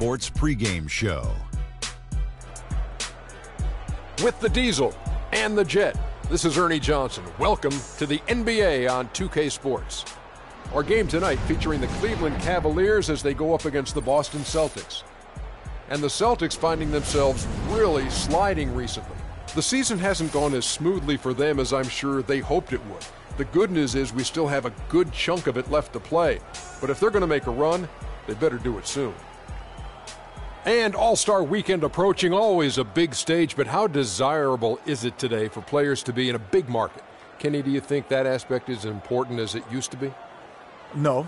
Sports pregame show. With the Diesel and the Jet, this is Ernie Johnson. Welcome to the NBA on 2K Sports. Our game tonight featuring the Cleveland Cavaliers as they go up against the Boston Celtics. And the Celtics finding themselves really sliding recently. The season hasn't gone as smoothly for them as I'm sure they hoped it would. The good news is we still have a good chunk of it left to play. But if they're going to make a run, they better do it soon. And All-Star Weekend approaching, always a big stage, but how desirable is it today for players to be in a big market? Kenny, do you think that aspect is as important as it used to be? No.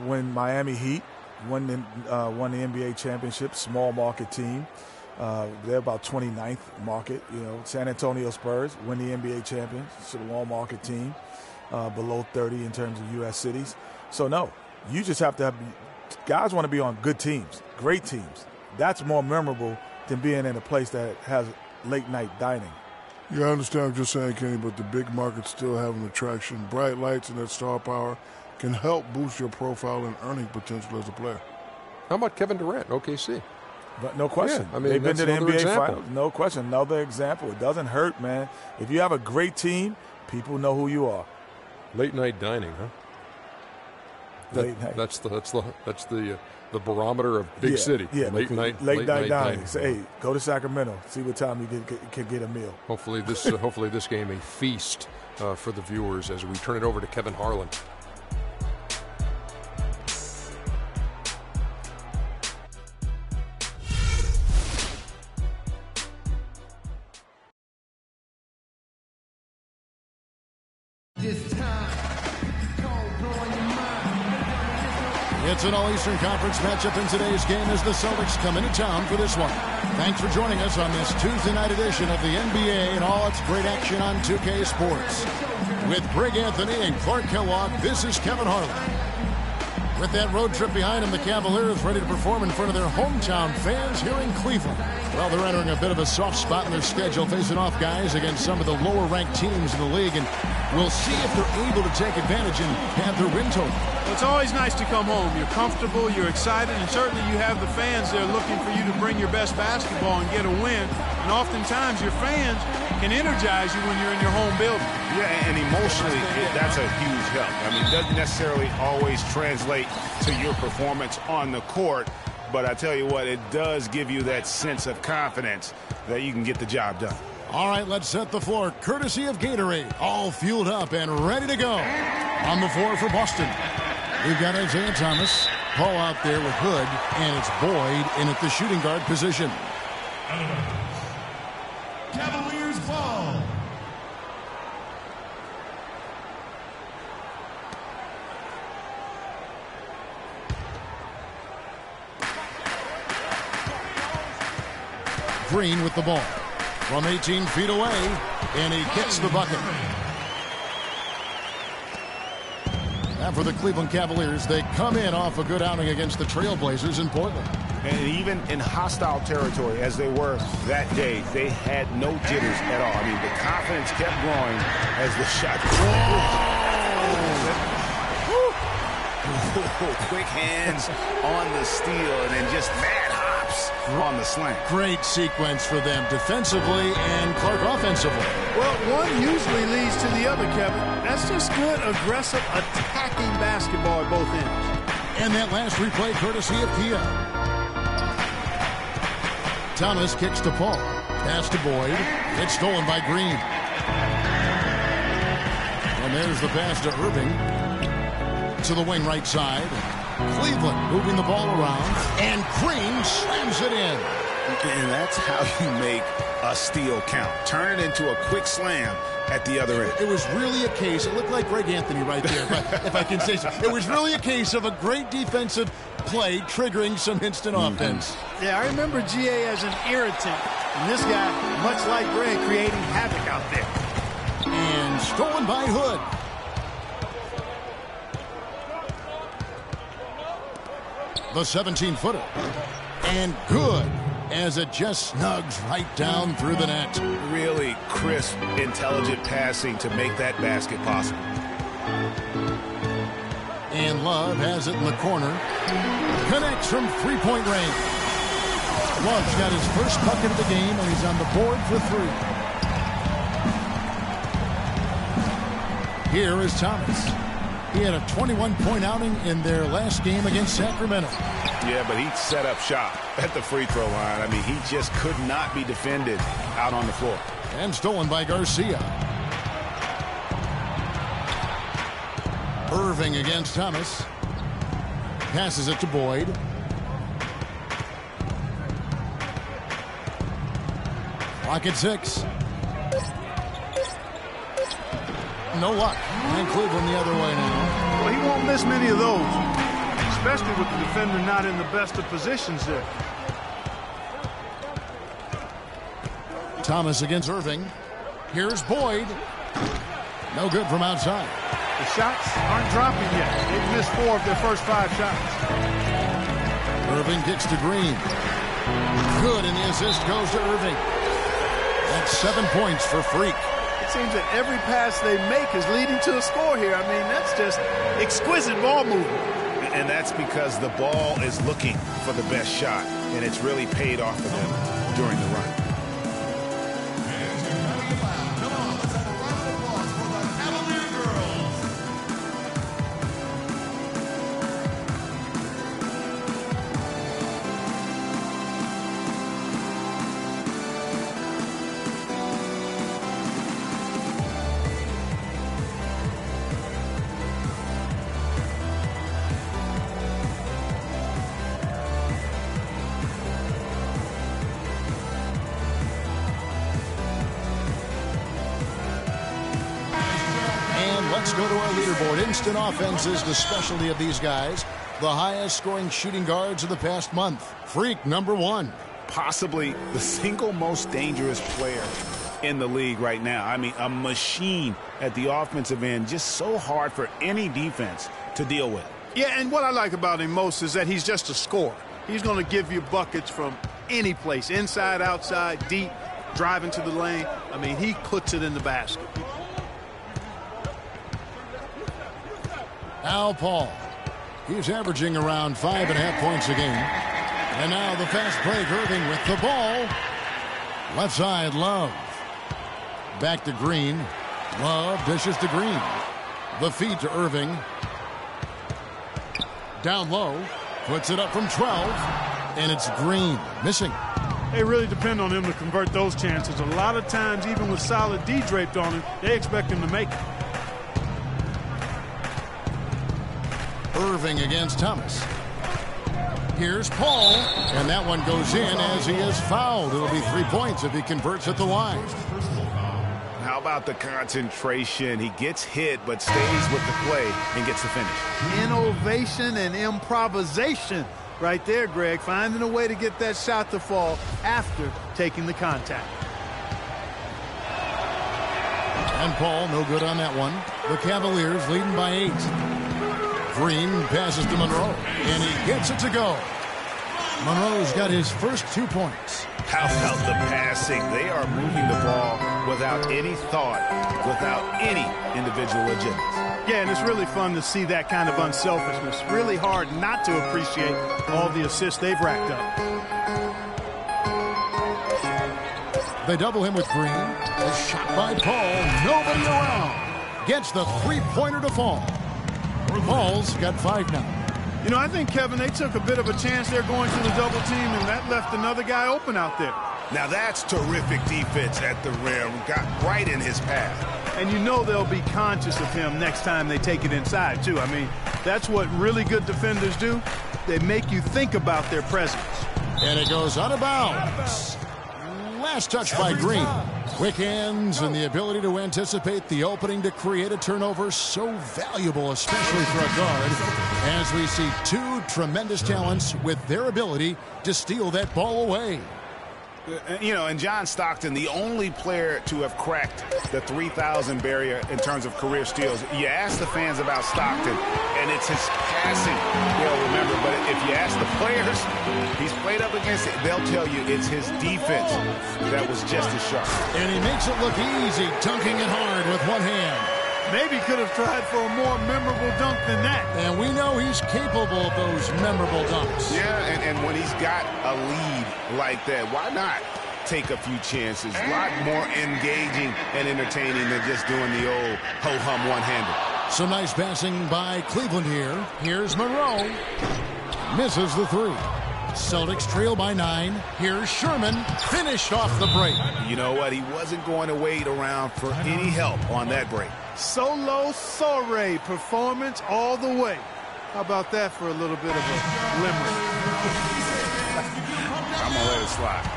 When Miami Heat won the NBA championship, small market team, they're about 29th market. You know, San Antonio Spurs win the NBA championship, small market team, below 30 in terms of U.S. cities. So, no, you just have to have – guys want to be on good teams, great teams. That's more memorable than being in a place that has late-night dining. Yeah, I understand what you're saying, Kenny, but the big markets still have an attraction. Bright lights and that star power can help boost your profile and earning potential as a player. How about Kevin Durant, OKC? But no question. Yeah, I mean, they've been to the NBA example. Finals. No question. Another example. It doesn't hurt, man. If you have a great team, people know who you are. Late-night dining, huh? Late night. That's the barometer of big city. Yeah, late night dining. Say, hey, go to Sacramento. See what time you can get a meal. Hopefully this game a feast for the viewers as we turn it over to Kevin Harlan. It's an All-Eastern Conference matchup in today's game as the Celtics come into town for this one. Thanks for joining us on this Tuesday night edition of the NBA and all its great action on 2K Sports. With Greg Anthony and Clark Kellogg, this is Kevin Harlan. With that road trip behind him, the Cavaliers ready to perform in front of their hometown fans here in Cleveland. Well, they're entering a bit of a soft spot in their schedule, facing off guys against some of the lower-ranked teams in the league, and we'll see if they're able to take advantage and have their win total. Well, it's always nice to come home. You're comfortable, you're excited, and certainly you have the fans there looking for you to bring your best basketball and get a win. And oftentimes your fans can energize you when you're in your home building. Yeah, and emotionally, that's a huge help. I mean, it doesn't necessarily always translate to your performance on the court, but I tell you what, it does give you that sense of confidence that you can get the job done. All right, let's set the floor, courtesy of Gatorade, all fueled up and ready to go. On the floor for Boston, we've got Isaiah Thomas, Paul out there with Hood, and it's Boyd in at the shooting guard position. Cavaliers ball. Green with the ball from 18 feet away, and he kicks the bucket. Now for the Cleveland Cavaliers, they come in off a good outing against the Trailblazers in Portland. And even in hostile territory, as they were that day, they had no jitters at all. I mean, the confidence kept growing as the shot. Quick hands on the steal, and then just mad hops on the slam. Great sequence for them defensively and Clark offensively. Well, one usually leads to the other, Kevin. That's just good, aggressive, attacking basketball at both ends. And that last replay courtesy of Kia. Thomas kicks to Paul. Pass to Boyd. It's stolen by Green. And there's the pass to Irving. To the wing right side. Cleveland moving the ball around. And Green slams it in. And that's how you make a steal count. Turn it into a quick slam at the other end. It was really a case, it looked like Greg Anthony right there, if I can say so. It was really a case of a great defensive play triggering some instant offense. Yeah, I remember GA as an irritant. And this guy, much like Greg, creating havoc out there. And stolen by Hood. The 17-footer. And good, as it just snugs right down through the net. Really crisp, intelligent passing to make that basket possible. And Love has it in the corner. Connects from three-point range. Love's got his first bucket of the game, and he's on the board for 3. Here is Thomas. He had a 21-point outing in their last game against Sacramento. Yeah, but he set up shop at the free throw line. I mean, he just could not be defended out on the floor. And stolen by Garcia. Irving against Thomas. Passes it to Boyd. Clock at 6. No luck. And Cleveland the other way now. Well, he won't miss many of those, especially with the defender not in the best of positions there. Thomas against Irving. Here's Boyd. No good from outside. The shots aren't dropping yet. They've missed 4 of their first 5 shots. Irving kicks to Green. Good, and the assist goes to Irving. That's 7 points for Freak. It seems that every pass they make is leading to a score here. I mean, that's just exquisite ball movement. And that's because the ball is looking for the best shot, and it's really paid off for them during the run. Come on, let's have a round of applause for the Cavalier girls. Let's go to our leaderboard. Instant offense is the specialty of these guys. The highest scoring shooting guards of the past month. Freak number 1. Possibly the single most dangerous player in the league right now. I mean, a machine at the offensive end, just so hard for any defense to deal with. Yeah, and what I like about him most is that he's just a scorer. He's going to give you buckets from any place, inside, outside, deep, driving to the lane. I mean, he puts it in the basket. Al Paul. He's averaging around 5.5 points a game. And now the fast break. Irving with the ball. Left side, Love. Back to Green. Love dishes to Green. The feed to Irving. Down low. Puts it up from 12. And it's Green. Missing. They really depend on him to convert those chances. A lot of times, even with solid D draped on him, they expect him to make it. Irving against Thomas. Here's Paul, and that one goes in as he is fouled. It'll be 3 points if he converts at the line. How about the concentration? He gets hit, but stays with the play and gets the finish. Innovation and improvisation right there, Greg. Finding a way to get that shot to fall after taking the contact. And Paul, no good on that one. The Cavaliers leading by 8. Green passes to Monroe, and he gets it to go. Monroe's got his first 2 points. How about the passing? They are moving the ball without any thought, without any individual agenda. Yeah, and it's really fun to see that kind of unselfishness. Really hard not to appreciate all the assists they've racked up. They double him with Green. A shot by Paul. Nobody around. Gets the three-pointer to fall. Paul's got 5 now. You know, I think, Kevin, they took a bit of a chance there going to the double team, and that left another guy open out there. Now that's terrific defense at the rim. Got right in his path. And you know they'll be conscious of him next time they take it inside, too. I mean, that's what really good defenders do. They make you think about their presence. And it goes out of bounds. Last touch by Green. Quick hands and the ability to anticipate the opening to create a turnover, so valuable, especially for a guard, as we see 2 tremendous talents with their ability to steal that ball away. You know, and John Stockton, the only player to have cracked the 3,000 barrier in terms of career steals. You ask the fans about Stockton, and it's his passing they'll remember. But if you ask the players he's played up against, they'll tell you it's his defense that was just as sharp. And he makes it look easy, dunking it hard with one hand. Maybe could have tried for a more memorable dunk than that. And we know he's capable of those memorable dunks. Yeah, and when he's got a lead like that, why not take a few chances? A lot more engaging and entertaining than just doing the old ho-hum one-hander. Some nice passing by Cleveland here. Here's Monroe. Misses the three. Celtics trail by 9. Here's Sherman. Finished off the break. You know what? He wasn't going to wait around for any help on that break. Solo soiree performance all the way. How about that for a little bit of a limerick? I'm going to let it slide.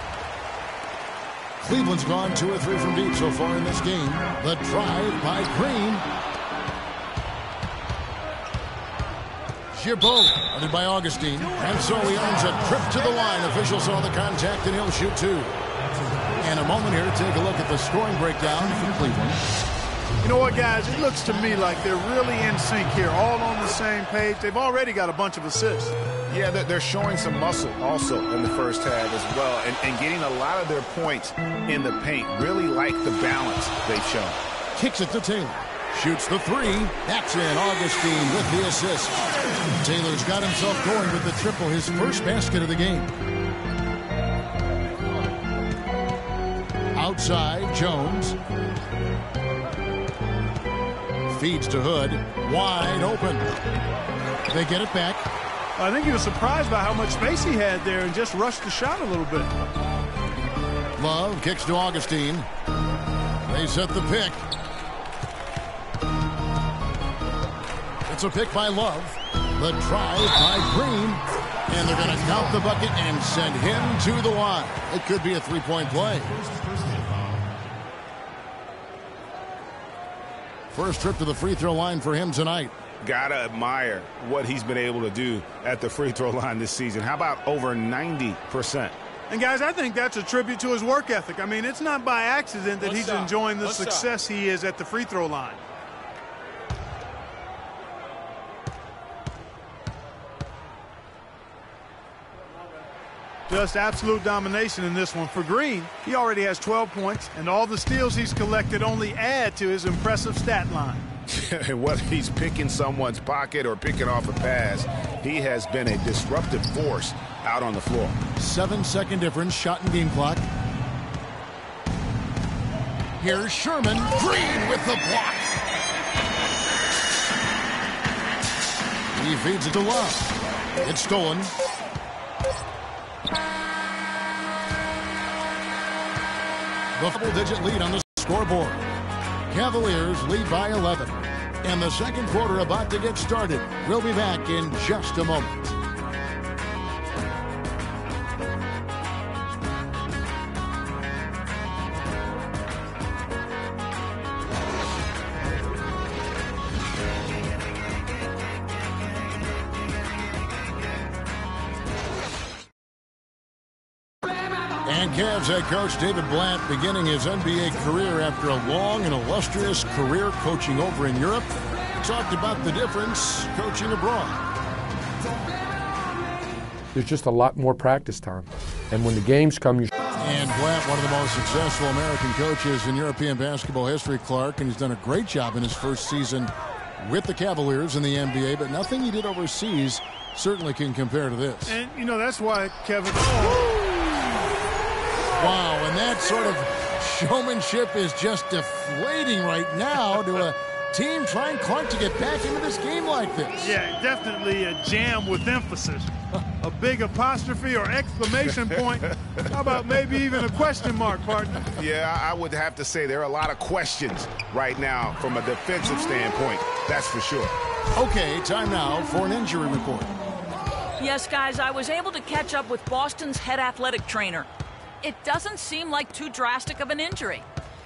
Cleveland's gone 2 or 3 from deep so far in this game. The drive by Green. Gibault, headed by Augustine. And so he earns a trip to the line. Officials saw the contact and he'll shoot 2. And a moment here to take a look at the scoring breakdown for Cleveland. You know what, guys? It looks to me like they're really in sync here, all on the same page. They've already got a bunch of assists. Yeah, they're showing some muscle also in the first half as well, and getting a lot of their points in the paint. Really like the balance they've shown. Kicks it to Taylor. Shoots the 3. That's in. Augustine with the assist. Taylor's got himself going with the triple, his first basket of the game. Outside, Jones. Feeds to Hood. Wide open. They get it back. I think he was surprised by how much space he had there and just rushed the shot a little bit. Love kicks to Augustine. They set the pick. It's a pick by Love. The drive by Green. And they're going to count the bucket and send him to the line. It could be a 3-point play. First trip to the free throw line for him tonight. Gotta admire what he's been able to do at the free throw line this season. How about over 90%? And guys, I think that's a tribute to his work ethic. I mean, it's not by accident that he's enjoying the success he is at the free throw line. Just absolute domination in this one. For Green, he already has 12 points, and all the steals he's collected only add to his impressive stat line. Whether he's picking someone's pocket or picking off a pass, he has been a disruptive force out on the floor. 7-second difference, shot and game clock. Here's Sherman. Green with the block. He feeds it to Love. It's stolen. The double-digit lead on the scoreboard. Cavaliers lead by 11. And the second quarter about to get started. We'll be back in just a moment. And Cavs head coach David Blatt beginning his NBA career after a long and illustrious career coaching over in Europe. Talked about the difference coaching abroad. There's just a lot more practice time. And when the games come, you... And Blatt, one of the most successful American coaches in European basketball history, Clark, and he's done a great job in his first season with the Cavaliers in the NBA, but nothing he did overseas certainly can compare to this. And, you know, that's why Kevin... Wow, and that sort of showmanship is just deflating right now to a team trying, Clark, to get back into this game like this. Yeah, definitely a jam with emphasis. A big apostrophe or exclamation point. How about maybe even a question mark, partner? Yeah, I would have to say there are a lot of questions right now from a defensive standpoint. That's for sure. Okay, time now for an injury report. Yes, guys, I was able to catch up with Boston's head athletic trainer. It doesn't seem like too drastic of an injury.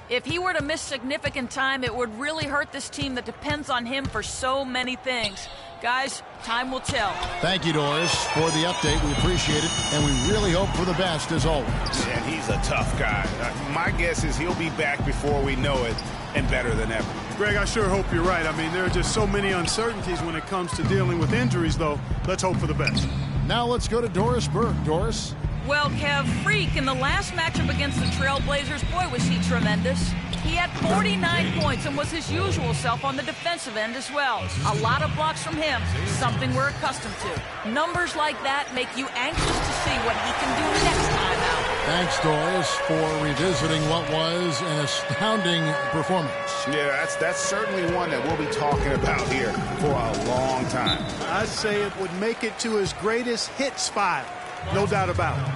If he were to miss significant time, it would really hurt this team that depends on him for so many things. Guys, time will tell. Thank you, Doris, for the update. We appreciate it, and we really hope for the best as always. And he's a tough guy. My guess is he'll be back before we know it, and better than ever. Greg, I sure hope you're right. I mean, there are just so many uncertainties when it comes to dealing with injuries, though. Let's hope for the best. Now let's go to Doris Burke. Doris? Well, Kev, Freak, in the last matchup against the Trailblazers, boy, was he tremendous. He had 49 points and was his usual self on the defensive end as well. A lot of blocks from him, something we're accustomed to. Numbers like that make you anxious to see what he can do next time out. Thanks, Doris, for revisiting what was an astounding performance. Yeah, that's certainly one that we'll be talking about here for a long time. I'd say it would make it to his greatest hit spot. No doubt about it.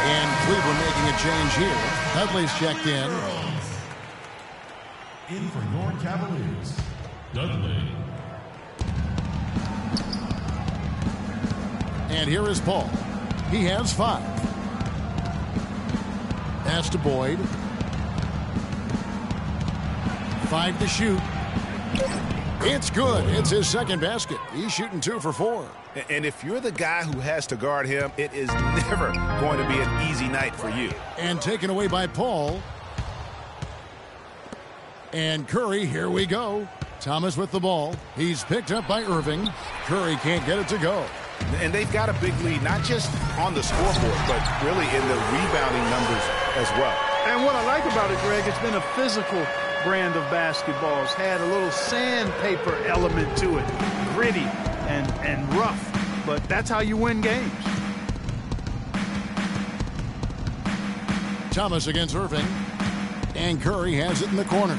And Cleveland making a change here. Dudley's checked in. In for your Cavaliers, Dudley. And here is Paul. He has 5. Pass to Boyd. 5 to shoot. It's good. It's his second basket. He's shooting 2 for 4. And if you're the guy who has to guard him, it is never going to be an easy night for you. And taken away by Paul. And Curry, here we go. Thomas with the ball. He's picked up by Irving. Curry can't get it to go. And they've got a big lead, not just on the scoreboard, but really in the rebounding numbers as well. And what I like about it, Greg, it's been a physical brand of basketball. It's had a little sandpaper element to it. Gritty and rough. But that's how you win games. Thomas against Irving. And Curry has it in the corner.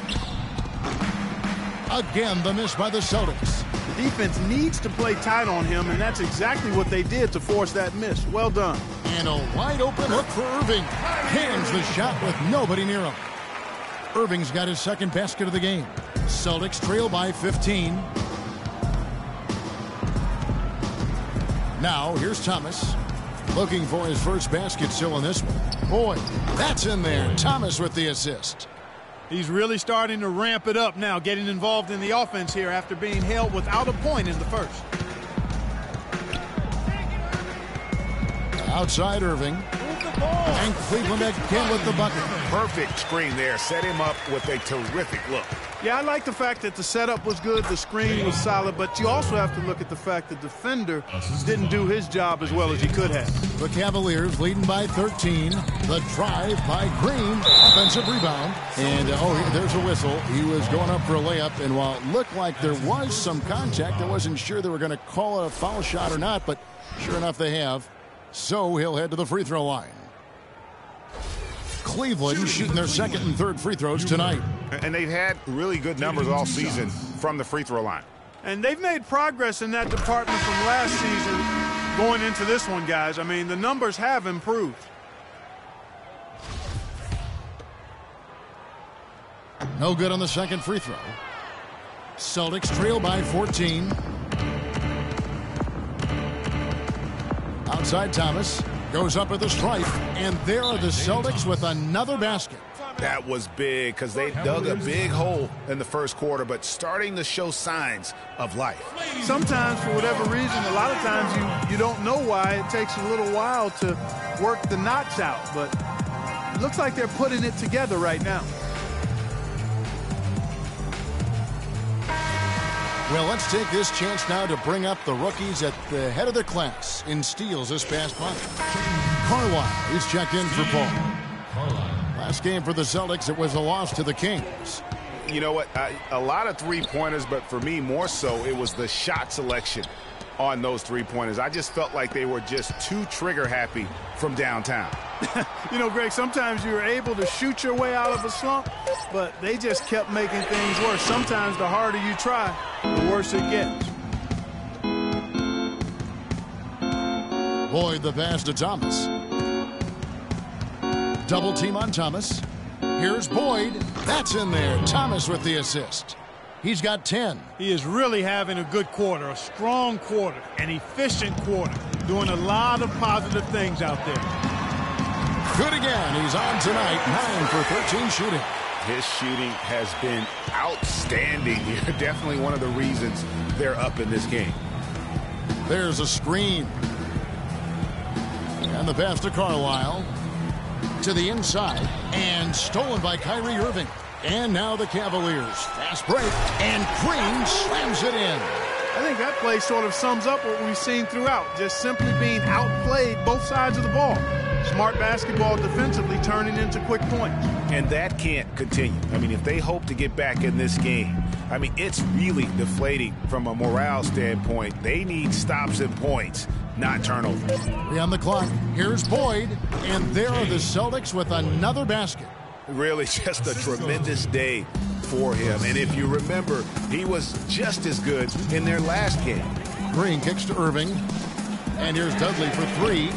Again, the miss by the Celtics. The defense needs to play tight on him, and that's exactly what they did to force that miss. Well done. And a wide open look for Irving. Hands the shot with nobody near him. Irving's got his second basket of the game. Celtics trail by 15. Now, here's Thomas. Looking for his first basket still in this one. Boy, that's in there. Thomas with the assist. He's really starting to ramp it up now, getting involved in the offense here after being held without a point in the first. Outside Irving. And Cleveland again with the bucket. Perfect screen there. Set him up with a terrific look. Yeah, I like the fact that the setup was good, the screen was solid, but you also have to look at the fact the defender didn't do his job as well as he could have. The Cavaliers leading by 13. The drive by Green. Offensive rebound. And, there's a whistle. He was going up for a layup, and while it looked like there was some contact, I wasn't sure they were going to call it a foul shot or not, but sure enough they have. So he'll head to the free throw line. Cleveland shooting their second and third free throws tonight. And they've had really good numbers all season from the free throw line. And they've made progress in that department from last season going into this one, guys. I mean, the numbers have improved. No good on the second free throw. Celtics trail by 14. Outside Thomas. Goes up at the stripe, and there are the Celtics with another basket. That was big because they dug a big hole in the first quarter, but starting to show signs of life. Sometimes, for whatever reason, a lot of times you don't know why. It takes a little while to work the knots out, but it looks like they're putting it together right now. Well, let's take this chance now to bring up the rookies at the head of their class in steals this past month. Carlisle is checked in for Paul. Last game for the Celtics, it was a loss to the Kings. You know what? A lot of three-pointers, but for me more so, it was the shot selection on those three-pointers. I just felt like they were just too trigger-happy from downtown. You know, Greg, sometimes you're able to shoot your way out of a slump, but they just kept making things worse. Sometimes the harder you try, the worse it gets. Boyd the pass to Thomas. Double team on Thomas. Here's Boyd. That's in there. Thomas with the assist. He's got 10. He is really having a good quarter, a strong quarter, an efficient quarter, doing a lot of positive things out there. Good again. He's on tonight. 9 for 13 shooting. His shooting has been outstanding here. Definitely one of the reasons they're up in this game. There's a screen. And the pass to Carlisle. To the inside. And stolen by Kyrie Irving. And now the Cavaliers. Fast break. And Green slams it in. I think that play sort of sums up what we've seen throughout, just simply being outplayed both sides of the ball. Smart basketball defensively turning into quick points. And that can't continue. I mean, if they hope to get back in this game, I mean, it's really deflating from a morale standpoint. They need stops and points, not turnovers. 3 on the clock. Here's Boyd, and there are the Celtics with another basket. Really just a tremendous day for him. And if you remember, he was just as good in their last game. Green kicks to Irving. And here's Dudley for 3.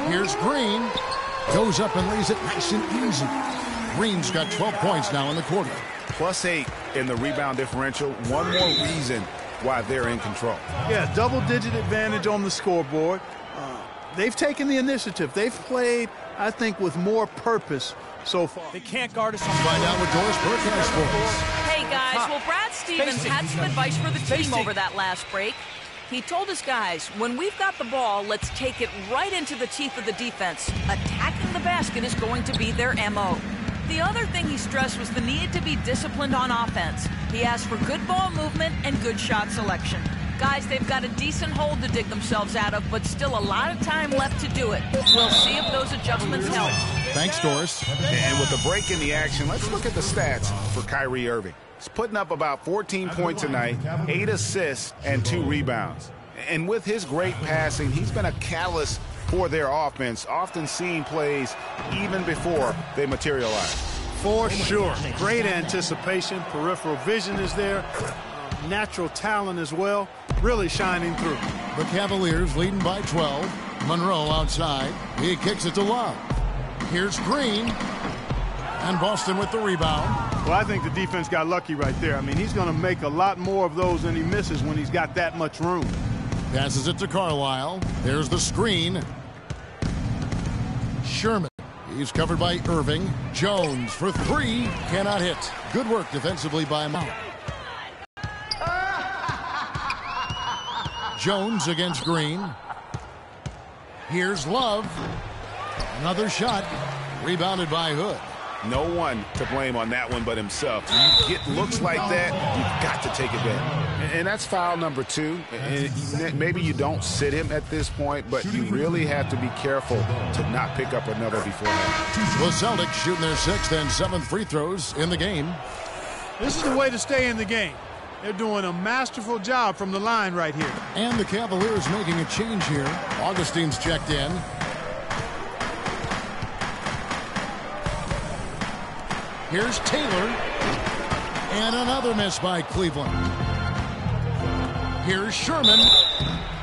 Here's Green. Goes up and lays it nice and easy. Green's got 12 points now in the quarter. +8 in the rebound differential. One more reason why they're in control. Yeah, double-digit advantage on the scoreboard. They've taken the initiative. They've played, I think, with more purpose so far. They can't guard us on Find out what Doris Burke has for us. Hey, guys. Well, Brad Stevens had some advice for the team over that last break. He told his guys, when we've got the ball, let's take it right into the teeth of the defense. Attacking the basket is going to be their MO. The other thing he stressed was the need to be disciplined on offense. He asked for good ball movement and good shot selection. Guys, they've got a decent hole to dig themselves out of, but still a lot of time left to do it. We'll see if those adjustments help. Thanks, Doris. And with the break in the action, let's look at the stats for Kyrie Irving. He's putting up about 14 points a night, 8 assists, and 2 rebounds. And with his great passing, he's been a catalyst for their offense, often seeing plays even before they materialize. For sure. Great anticipation. Peripheral vision is there. Natural talent as well. Really shining through. The Cavaliers leading by 12. Monroe outside. He kicks it to Love. Here's Green. And Boston with the rebound. Well, I think the defense got lucky right there. I mean, he's going to make a lot more of those than he misses when he's got that much room. Passes it to Carlisle. There's the screen. Sherman. He's covered by Irving. Jones for 3. Cannot hit. Good work defensively by Mount. Jones against Green. Here's Love. Another shot. Rebounded by Hood. No one to blame on that one but himself. When you get looks like that, you've got to take advantage. And that's foul number 2. And maybe you don't sit him at this point, but you really have to be careful to not pick up another beforehand. The Celtics shooting their 6th and 7th free throws in the game. This is the way to stay in the game. They're doing a masterful job from the line right here. And the Cavaliers making a change here. Augustine's checked in. Here's Taylor. And another miss by Cleveland. Here's Sherman.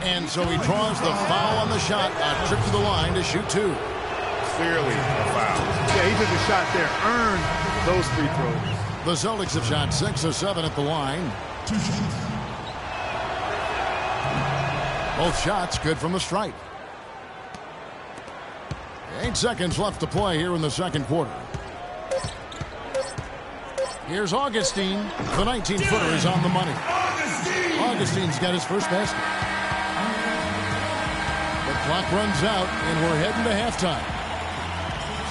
And so he draws the foul on the shot. A trip to the line to shoot 2. Clearly a foul. Yeah, he took a shot there. Earned those free throws. The Celtics have shot 6 of 7 at the line. Both shots good from the stripe. 8 seconds left to play here in the second quarter. Here's Augustine. The 19-footer is on the money. Augustine's got his first basket. The clock runs out, and we're heading to halftime.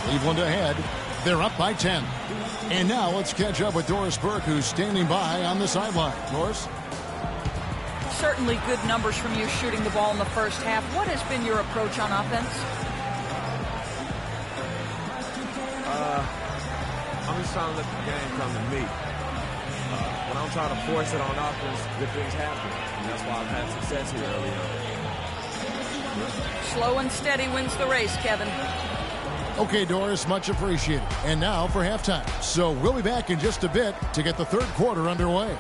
Cleveland ahead. They're up by 10. And now let's catch up with Doris Burke, who's standing by on the sideline. Doris? Certainly good numbers from you shooting the ball in the first half. What has been your approach on offense? I'm just trying to let the game come to me. When I'm trying to force it on offense, good things happen. And that's why I've had success here early on. Slow and steady wins the race, Kevin. Okay, Doris, much appreciated. And now for halftime. So we'll be back in just a bit to get the third quarter underway.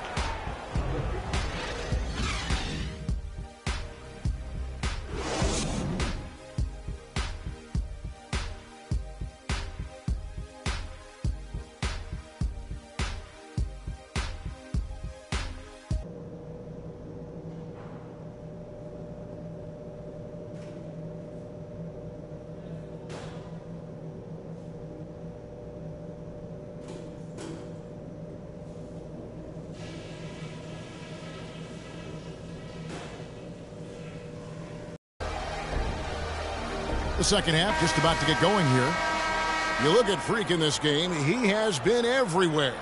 The second half just about to get going here. You look at Freak in this game, he has been everywhere.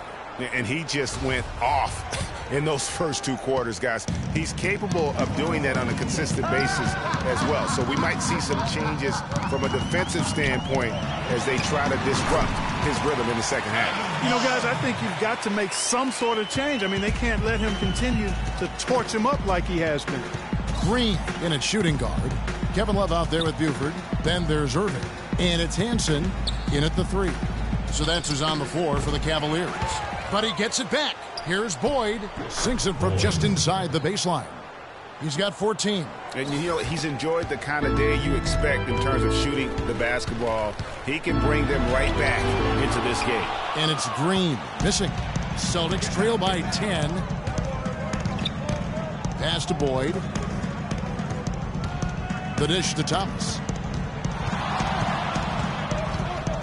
And he just went off in those first 2 quarters, guys. He's capable of doing that on a consistent basis as well. So we might see some changes from a defensive standpoint as they try to disrupt his rhythm in the second half. You know, guys, I think you've got to make some sort of change. I mean, they can't let him continue to torch him up like he has been. Green in at shooting guard. Kevin Love out there with Buford. Then there's Irving. And it's Hansen in at the 3. So that's who's on the floor for the Cavaliers. But he gets it back. Here's Boyd. Sinks it from just inside the baseline. He's got 14. And, you know, he's enjoyed the kind of day you expect in terms of shooting the basketball. He can bring them right back into this game. And it's Green missing. Celtics trail by 10. Pass to Boyd. The dish to Thomas.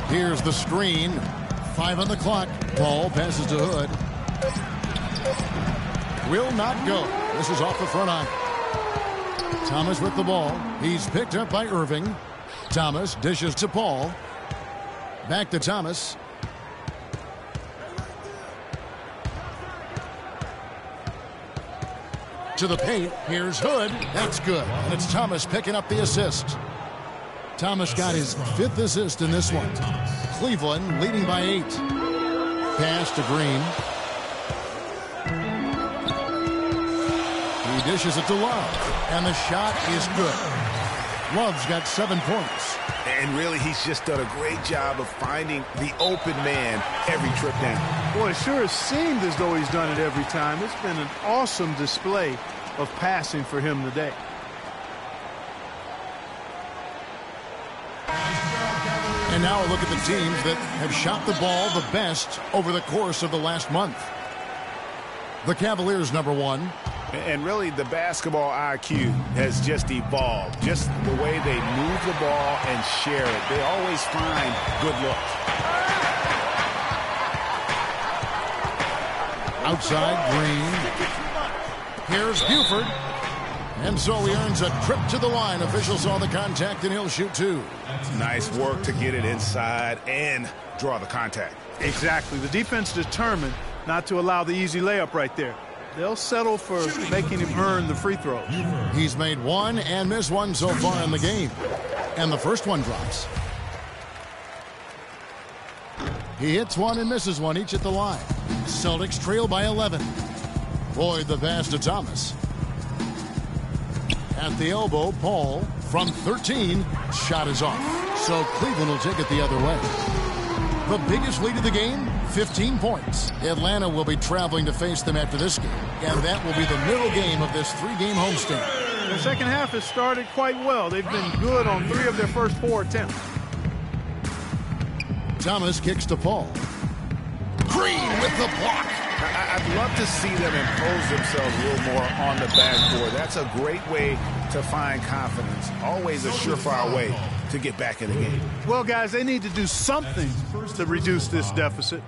Here's the screen. 5 on the clock. Paul passes to Hood. Will not go. This is off the front eye. Thomas with the ball. He's picked up by Irving. Thomas dishes to Paul. Back to Thomas. To the paint. Here's Hood. That's good. And it's Thomas picking up the assist. Thomas got his 5th assist in this one. Cleveland leading by 8. Pass to Green. He dishes it to Love. And the shot is good. Love's got 7 points. And really, he's just done a great job of finding the open man every trip down. Boy, it sure has seemed as though he's done it every time. It's been an awesome display of passing for him today. And now a look at the teams that have shot the ball the best over the course of the last month. The Cavaliers, number 1. And really, the basketball IQ has just evolved. Just the way they move the ball and share it. They always find good looks. Outside, Green. Here's Buford. And so he earns a trip to the line. Officials saw the contact, and he'll shoot 2. Nice work to get it inside and draw the contact. Exactly. The defense determined not to allow the easy layup right there. They'll settle for making him earn the free throws. He's made 1 and missed 1 so far in the game. And the first one drops. He hits 1 and misses 1 each at the line. Celtics trail by 11. Boyd the pass to Thomas. At the elbow, Paul from 13. Shot is off. So Cleveland will take it the other way. The biggest lead of the game, 15 points. Atlanta will be traveling to face them after this game. And that will be the middle game of this 3-game homestand. The second half has started quite well. They've been good on 3 of their first 4 attempts. Thomas kicks to Paul. Green with the block. I'd love to see them impose themselves a little more on the backboard. That's a great way to find confidence. Always a surefire way to get back in the game. Well, guys, they need to do something to reduce this deficit.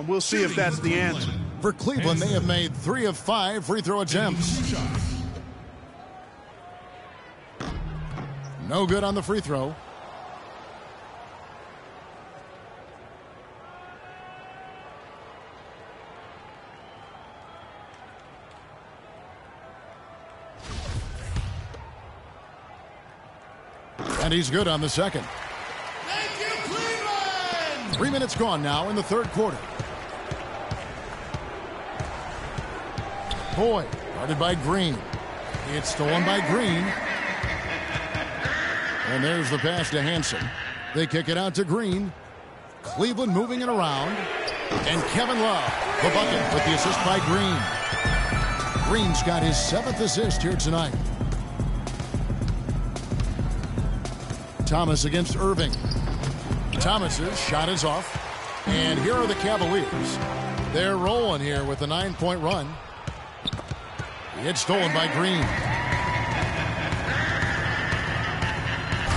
We'll see if that's the answer. For Cleveland, they have made 3 of 5 free throw attempts. No good on the free throw. And he's good on the second. Thank you, Cleveland! 3 minutes gone now in the third quarter. Boyd, guarded by Green. It's stolen by Green. And there's the pass to Hansen. They kick it out to Green. Cleveland moving it around. And Kevin Love, the bucket with the assist by Green. Green's got his 7th assist here tonight. Thomas against Irving. Thomas's shot is off. And here are the Cavaliers. They're rolling here with a 9-point run. It's stolen by Green.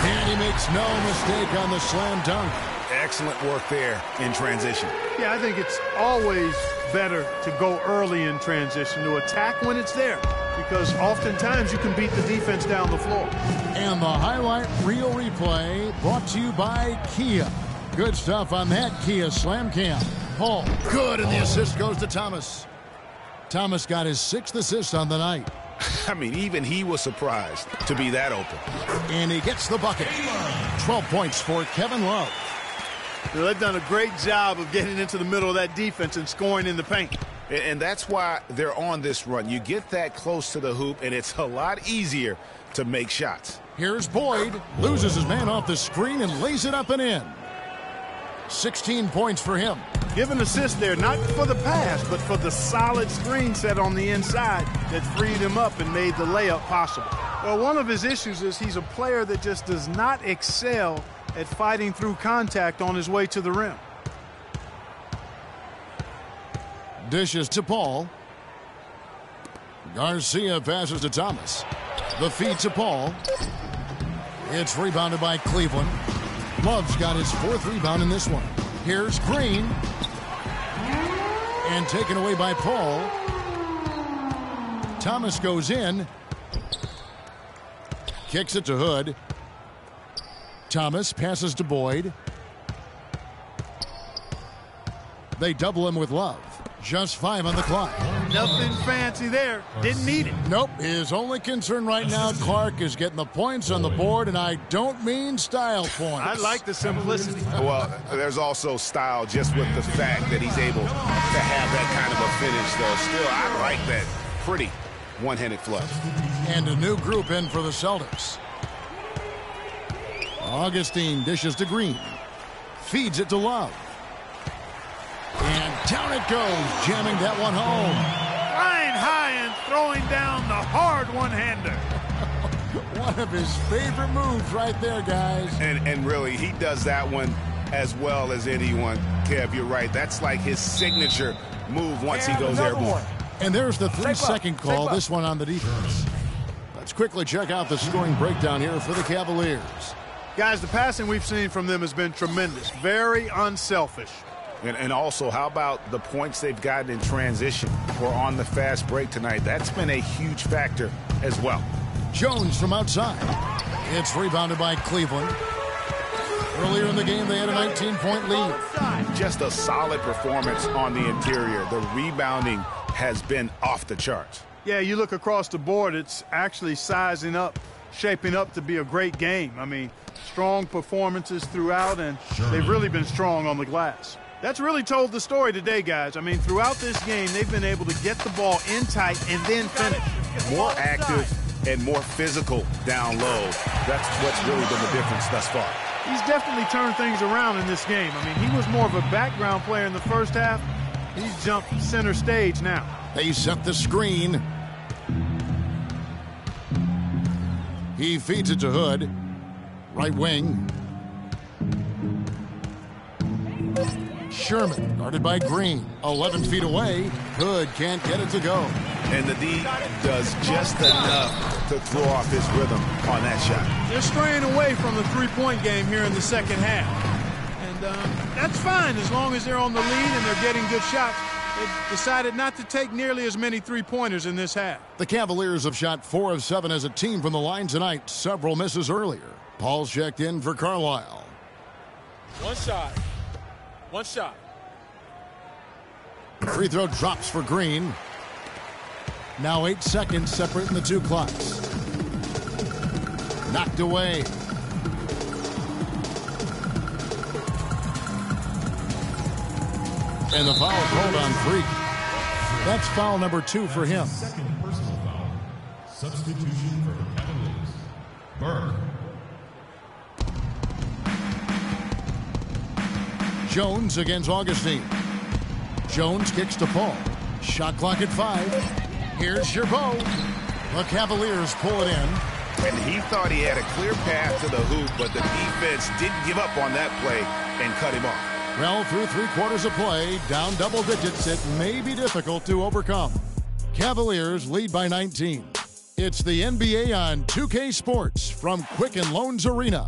And he makes no mistake on the slam dunk. Excellent work there in transition. Yeah, I think it's always better to go early in transition, to attack when it's there, because oftentimes you can beat the defense down the floor. And the highlight reel replay brought to you by Kia. Good stuff on that Kia Slam Cam. Paul, good, and the assist goes to Thomas. Thomas got his 6th assist on the night. I mean, even he was surprised to be that open. And he gets the bucket. 12 points for Kevin Love. They've done a great job of getting into the middle of that defense and scoring in the paint. And that's why they're on this run. You get that close to the hoop, and it's a lot easier to make shots. Here's Boyd. Loses his man off the screen and lays it up and in. 16 points for him. Give an assist there, not for the pass, but for the solid screen set on the inside that freed him up and made the layup possible. Well, one of his issues is he's a player that just does not excel at fighting through contact on his way to the rim. Dishes to Paul. Garcia passes to Thomas. The feed to Paul. It's rebounded by Cleveland. Love's got his 4th rebound in this one. Here's Green. And taken away by Paul. Thomas goes in. Kicks it to Hood. Thomas passes to Boyd. They double him with Love. Just 5 on the clock. Nothing fancy there. Didn't need it. Nope. His only concern right now, Clark, is getting the points on the board, and I don't mean style points. I like the simplicity. Well, there's also style just with the fact that he's able to have that kind of a finish, though. Still, I like that pretty one-handed flush. And a new group in for the Celtics. Augustine dishes to Green. Feeds it to Love. And down it goes, jamming that one home. Flying high and throwing down the hard one-hander. One of his favorite moves right there, guys. And really, he does that one as well as anyone. Kev, you're right. That's like his signature move once he goes airborne. And there's the 3-second call, this one on the defense. Let's quickly check out the scoring breakdown here for the Cavaliers. Guys, the passing we've seen from them has been tremendous. Very unselfish. And also, how about the points they've gotten in transition or on the fast break tonight? That's been a huge factor as well. Jones from outside. It's rebounded by Cleveland. Earlier in the game, they had a 19-point lead. Just a solid performance on the interior. The rebounding has been off the charts. Yeah, you look across the board, it's actually sizing up, shaping up to be a great game. I mean, strong performances throughout, and they've really been strong on the glass. That's really told the story today, guys. I mean, throughout this game, they've been able to get the ball in tight and then finish. More active and more physical down low. That's what's really been the difference thus far. He's definitely turned things around in this game. I mean, he was more of a background player in the first half. He's jumped center stage now. They set the screen. He feeds it to Hood. Right wing. Sherman, guarded by Green. 11 feet away. Hood can't get it to go. And the D does just enough to throw off his rhythm on that shot. They're straying away from the three-point game here in the second half. And that's fine as long as they're on the lead and they're getting good shots. They've decided not to take nearly as many three-pointers in this half. The Cavaliers have shot 4 of 7 as a team from the line tonight. Several misses earlier. Paul's checked in for Carlisle. One shot. One shot. Free throw drops for Green. Now 8 seconds separating the two clocks. Knocked away. And the foul called on Freak. That's foul number 2 for him. Second personal foul. Substitution for the Cavaliers. Burke. Jones against Augustine. Jones kicks to Paul. Shot clock at 5. Here's Gerbeau. The Cavaliers pull it in. And he thought he had a clear path to the hoop, but the defense didn't give up on that play and cut him off. Well, through 3 quarters of play, down double digits, it may be difficult to overcome. Cavaliers lead by 19. It's the NBA on 2K Sports from Quicken Loans Arena.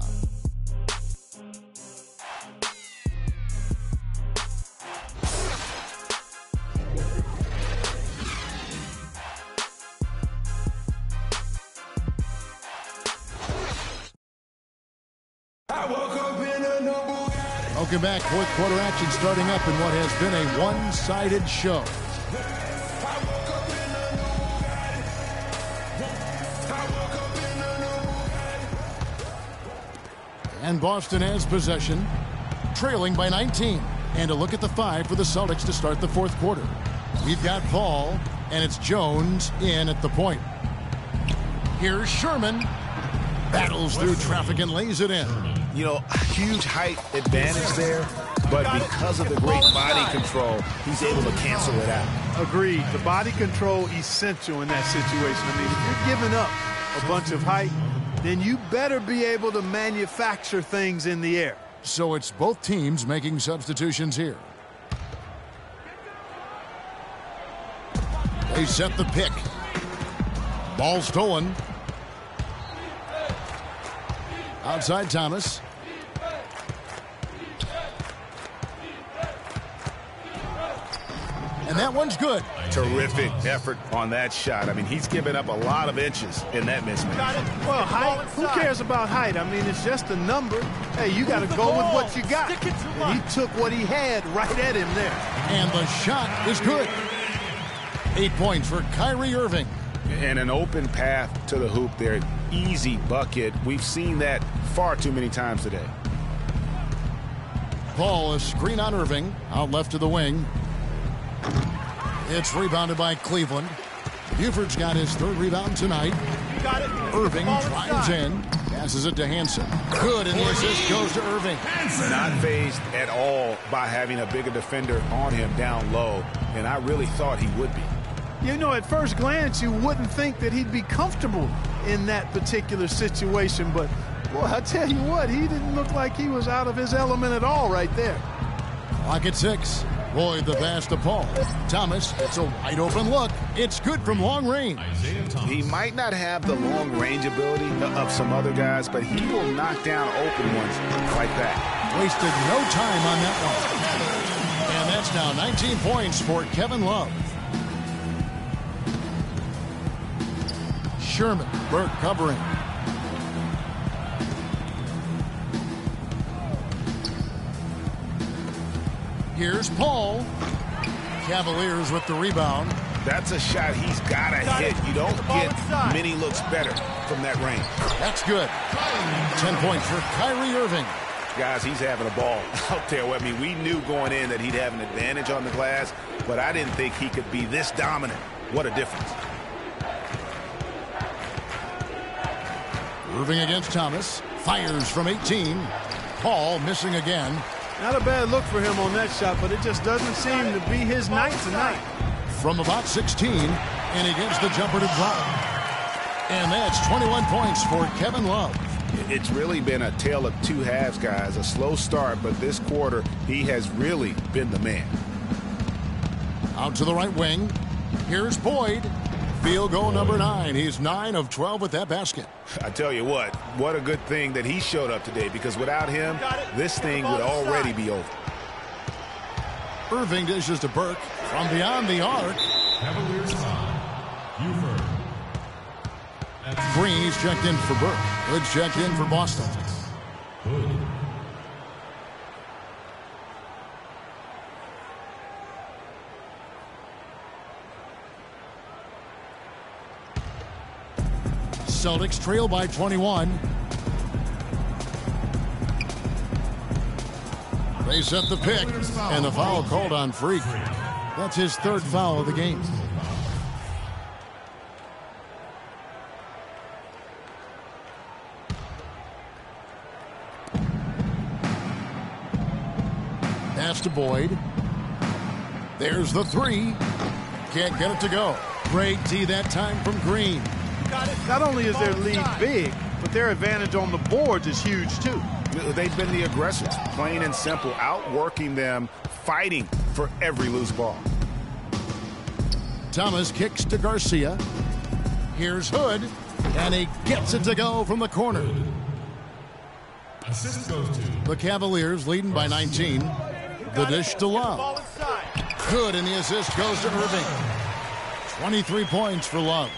Welcome back. Fourth quarter action starting up in what has been a one-sided show. And Boston has possession, trailing by 19. And a look at the 5 for the Celtics to start the fourth quarter. We've got Paul, and it's Jones in at the point. Here's Sherman. Battles through traffic and lays it in. You know, huge height advantage there, but because of the great body control, he's able to cancel it out. Agreed. The body control essential in that situation. I mean, if you're giving up a bunch of height, then you better be able to manufacture things in the air. So it's both teams making substitutions here. They set the pick. Ball stolen. Outside Thomas. And that one's good. Terrific effort on that shot. I mean, he's given up a lot of inches in that mismatch. Well, height, who cares about height? I mean, it's just a number. Hey, you got to go with what you got. And he took what he had right at him there. And the shot is good. 8 points for Kyrie Irving. And an open path to the hoop there. Easy bucket. We've seen that far too many times today. Paul, a screen on Irving. Out left to the wing. It's rebounded by Cleveland. Buford's got his third rebound tonight. Got it. Irving drives in. Passes it to Hansen. Good, and the assist goes to Irving. Not fazed at all by having a bigger defender on him down low. And I really thought he would be. You know, at first glance, you wouldn't think that he'd be comfortable in that particular situation. But, boy, I tell you what, he didn't look like he was out of his element at all right there. Clock at 6. Boyd the pass to Paul. Thomas, it's a wide open look. It's good from long range. He might not have the long range ability of some other guys, but he will knock down open ones like that. Wasted no time on that one. And that's now 19 points for Kevin Love. Sherman, Burke covering. Here's Paul. Cavaliers with the rebound. That's a shot he's got to hit. You don't get many looks better from that range. That's good. 10 points for Kyrie Irving. Guys, he's having a ball out there. I mean, we knew going in that he'd have an advantage on the glass, but I didn't think he could be this dominant. What a difference. Irving against Thomas. Fires from 18. Paul missing again. Not a bad look for him on that shot, but it just doesn't seem to be his night tonight. From about 16, and he gets the jumper to drop. And that's 21 points for Kevin Love. It's really been a tale of two halves, guys. A slow start, but this quarter, he has really been the man. Out to the right wing. Here's Boyd. Field goal number 9. He's 9 of 12 with that basket. I tell you what a good thing that he showed up today, because without him, this thing would already be over. Irving dishes to Burke from beyond the arc. Green's checked in for Burke. Hood's checked in for Boston. Celtics trail by 21. They set the pick, and the foul called on Freak. That's his third foul of the game. Pass to Boyd. There's the 3. Can't get it to go. Great D that time from Green. Not only is their lead big, but their advantage on the boards is huge, too. They've been the aggressors, plain and simple, outworking them, fighting for every loose ball. Thomas kicks to Garcia. Here's Hood, and he gets it to go from the corner. Assist goes to the Cavaliers leading by 19. The dish to Love. Good, and the assist goes to Irving. 23 points for Love.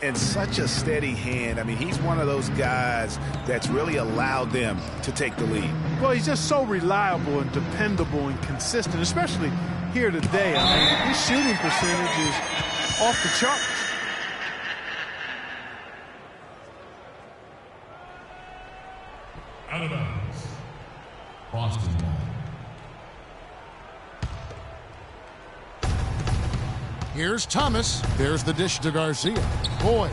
And such a steady hand. I mean, he's one of those guys that's really allowed them to take the lead. Well, he's just so reliable and dependable and consistent, especially here today. I mean, his shooting percentage is off the charts. Out of bounds. Boston ball. Here's Thomas. There's the dish to Garcia. Boyd.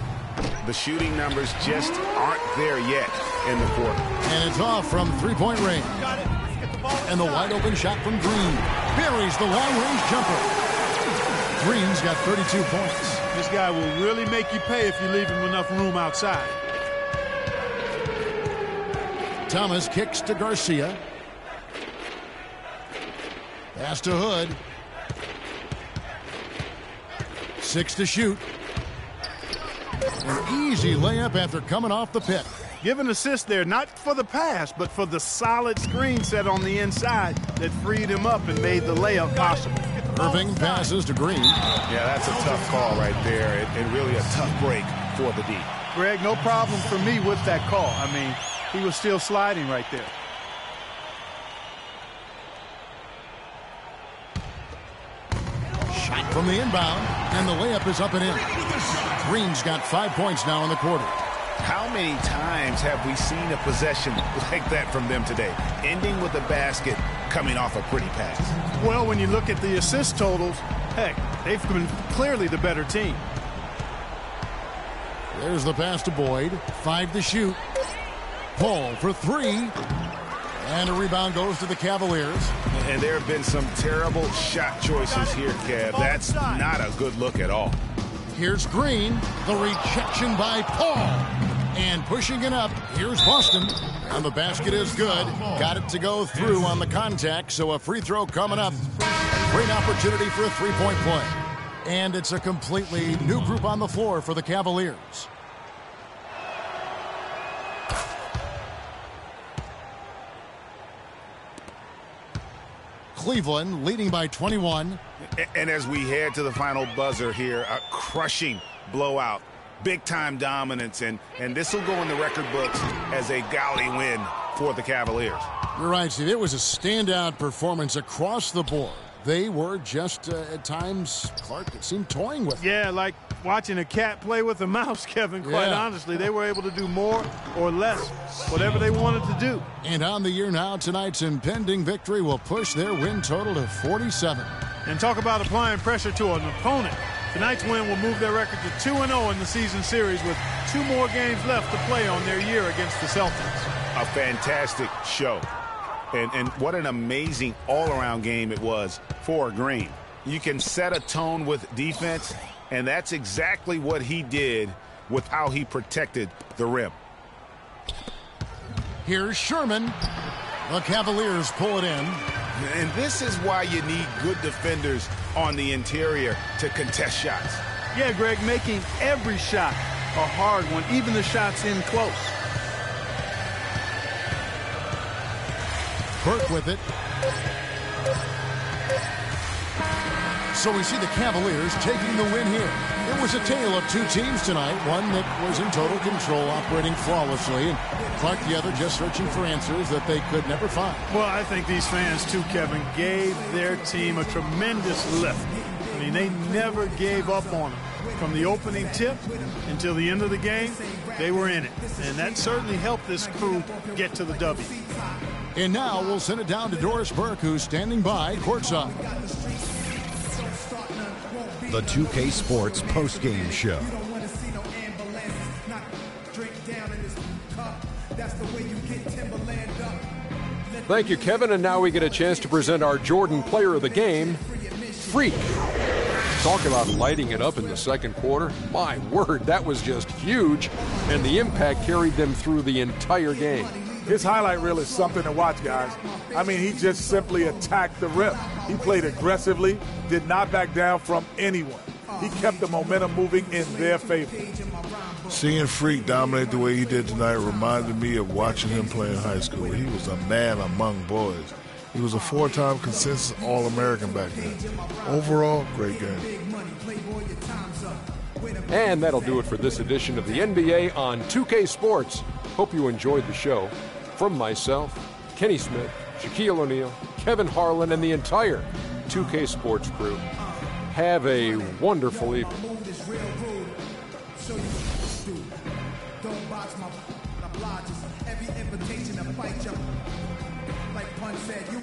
The shooting numbers just aren't there yet in the quarter. And it's off from three-point range. Got it. Let's get the ball. And the wide open shot from Green. Buries the long-range jumper. Green's got 32 points. This guy will really make you pay if you leave him enough room outside. Thomas kicks to Garcia. Pass to Hood. 6 to shoot. An easy layup after coming off the pick. Give an assist there, not for the pass, but for the solid screen set on the inside that freed him up and made the layup possible. Irving passes to Green. Yeah, that's a tough call right there, and really a tough break for the D. Greg, no problem for me with that call. I mean, he was still sliding right there. Shot from the inbound, and the layup is up and in. Green's got 5 points now in the quarter. How many times have we seen a possession like that from them today, ending with a basket coming off a pretty pass? Well, when you look at the assist totals, heck, they've been clearly the better team. There's the pass to Boyd. 5 to shoot. Paul for 3. And a rebound goes to the Cavaliers. And there have been some terrible shot choices here, Kev. That's not a good look at all. Here's Green. The rejection by Paul. And pushing it up, here's Boston. And the basket is good. Got it to go through on the contact, so a free throw coming up. Great opportunity for a three-point play. And it's a completely new group on the floor for the Cavaliers. Cleveland leading by 21. And as we head to the final buzzer here, a crushing blowout, big-time dominance, and this will go in the record books as a gaudy win for the Cavaliers. You're right, Steve. It was a standout performance across the board. They were just, at times, Clark, it seemed toying with. Yeah, like watching a cat play with a mouse, Kevin, quite honestly. They were able to do more or less, whatever they wanted to do. And on the year now, tonight's impending victory will push their win total to 47. And talk about applying pressure to an opponent. Tonight's win will move their record to 2-0 in the season series with 2 more games left to play on their year against the Celtics. A fantastic show. And what an amazing all-around game it was for Green. You can set a tone with defense, and that's exactly what he did with how he protected the rim. Here's Sherman. The Cavaliers pull it in. And this is why you need good defenders on the interior to contest shots. Yeah, Greg, making every shot a hard one, even the shots in close. Burke with it. So we see the Cavaliers taking the win here. It was a tale of 2 teams tonight. One that was in total control, operating flawlessly, and Clark the other just searching for answers that they could never find. Well, I think these fans too, Kevin, gave their team a tremendous lift. I mean, they never gave up on them. From the opening tip until the end of the game, they were in it. And that certainly helped this crew get to the W. And now we'll send it down to Doris Burke, who's standing by courtside. The 2K Sports postgame show. Thank you, Kevin. And now we get a chance to present our Jordan Player of the Game, Freak. Talk about lighting it up in the second quarter. My word, that was just huge. And the impact carried them through the entire game. His highlight reel is something to watch, guys. I mean, he just simply attacked the rim. He played aggressively, did not back down from anyone. He kept the momentum moving in their favor. Seeing Freak dominate the way he did tonight reminded me of watching him play in high school. He was a man among boys. He was a 4-time consensus All-American back then. Overall, great game. And that'll do it for this edition of the NBA on 2K Sports. Hope you enjoyed the show. From myself, Kenny Smith, Shaquille O'Neal, Kevin Harlan, and the entire 2K Sports crew, have a wonderful evening. Don't box my obliges. Every invitation to fight you. Like Pun said, you